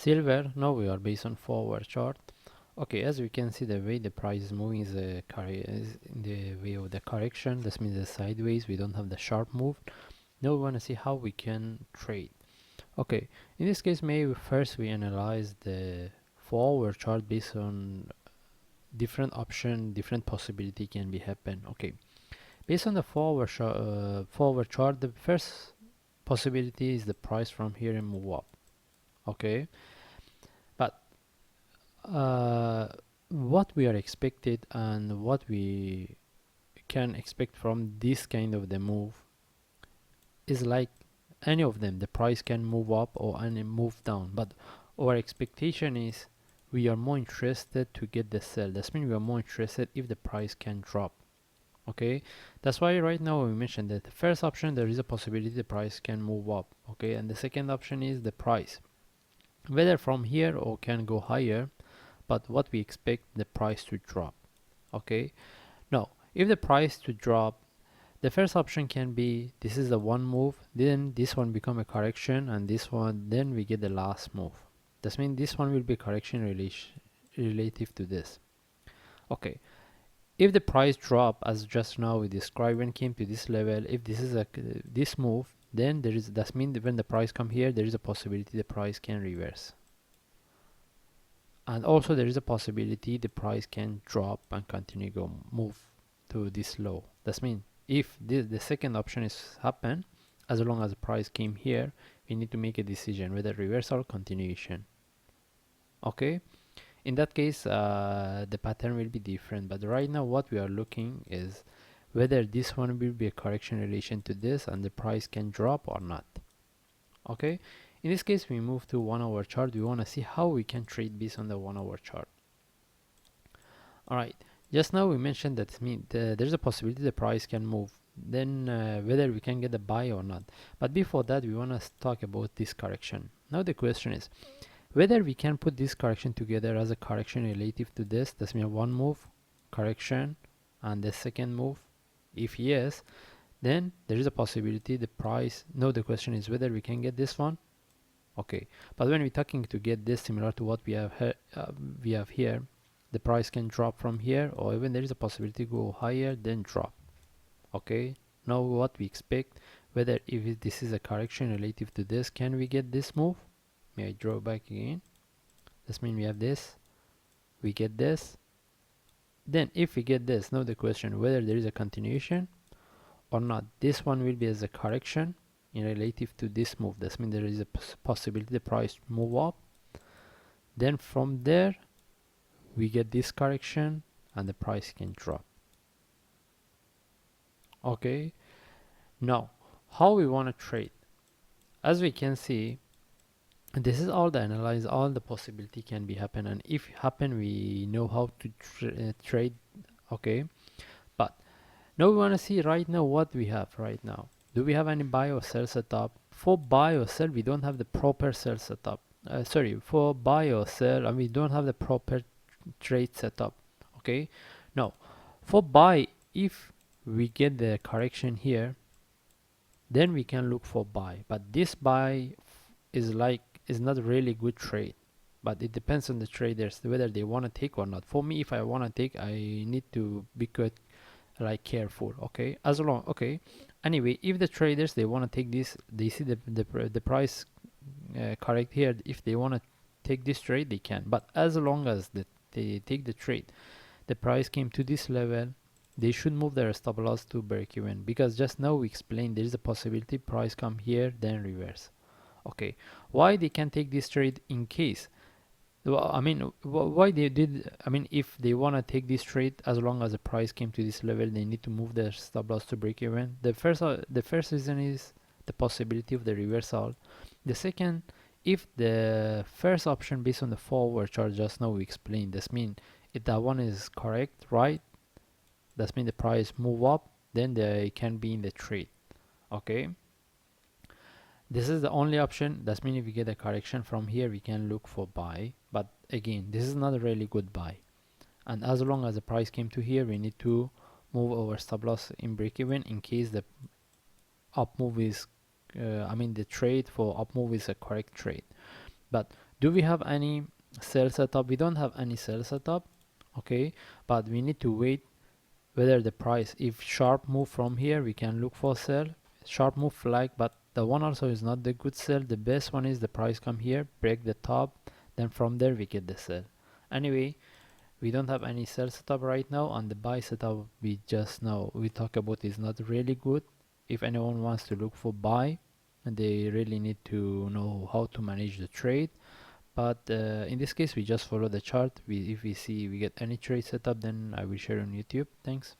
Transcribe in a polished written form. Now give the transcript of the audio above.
Silver, now we are based on forward chart. Okay, as we can see, the way the price is moving is, is in the way of the correction. This means the sideways, we don't have the sharp move. Now we want to see how we can trade. Okay, in this case, maybe first we analyze the forward chart based on different option, different possibility can be happen. Okay, based on the forward chart, the first possibility is the price from here and move up. Okay, but what we are expected and what we can expect from this kind of the move is like any of them, the price can move up or any move down, but our expectation is we are more interested to get the sell. That means we are more interested if the price can drop. Okay, that's why right now we mentioned that the first option, there is a possibility the price can move up. Okay, and the second option is the price, whether from here or can go higher, but what we expect the price to drop. Okay, now if the price to drop, the first option can be this is the one move, then this one become a correction, and this one then we get the last move. That means this one will be correction relative to this. Okay, if the price drop as just now we described and came to this level, if this is a this move, then there is, that means when the price come here, there is a possibility the price can reverse, and also there is a possibility the price can drop and continue go move to this low. That means if the second option is happen, as long as the price came here, we need to make a decision whether reversal or continuation. Okay, in that case the pattern will be different, but right now what we are looking is whether this one will be a correction relation to this and the price can drop or not. Okay, in this case we move to 1 hour chart. We want to see how we can trade based on the 1 hour chart. Alright, just now we mentioned that there's a possibility the price can move, then whether we can get a buy or not. But before that we want to talk about this correction. Now the question is whether we can put this correction together as a correction relative to this. That means one move correction and the second move. If yes, then there is a possibility the price. Now the question is whether we can get this one. Okay, but when we're talking to get this similar to what we have here, the price can drop from here, or even there is a possibility to go higher then drop. Okay, now what we expect, whether if this is a correction relative to this, can we get this move? May I draw back again? This means we have this, we get this, then if we get this, now the question whether there is a continuation or not. This one will be as a correction in relative to this move. That means there is a possibility the price move up, then from there we get this correction and the price can drop. Okay, now how we want to trade. As we can see, this is all the analyze, all the possibility can be happen, and if happen we know how to trade. Okay, but now we want to see right now what we have right now. Do we have any buy or sell setup? For buy or sell we don't have the proper sell setup. For buy or sell and we don't have the proper trade setup. Okay, now for buy, if we get the correction here, then we can look for buy, but this buy is not really good trade, but it depends on the traders whether they want to take or not. For me, if I want to take, I need to be good, like careful. Okay, as long, okay, anyway, if the traders they want to take this, they see the price correct here, if they want to take this trade they can, but as long as they take the trade, the price came to this level, they should move their stop loss to break even, because just now we explained there is a possibility price come here then reverse. Okay, why they can take this trade in case, well, I mean why they did, I mean if they want to take this trade, as long as the price came to this level they need to move their stop loss to break even. The first reason is the possibility of the reversal. The second, if the first option based on the forward chart just now we explained, this mean if that one is correct, right, that means the price move up, then they can be in the trade. Okay, this is the only option. That means if we get a correction from here we can look for buy, but again this is not a really good buy, and as long as the price came to here we need to move our stop loss in break even in case the up move is the trade for up move is a correct trade. But Do we have any sell setup? We don't have any sell setup, okay, but we need to wait whether the price, if sharp move from here, we can look for sell, sharp move flag, but the one also is not the good sell. The best one is the price come here, break the top, then from there we get the sell. Anyway, we don't have any sell setup right now, and the buy setup we just know we talk about is not really good. If anyone wants to look for buy, and they really need to know how to manage the trade. But in this case we just follow the chart. If we see we get any trade setup, then I will share on YouTube. Thanks.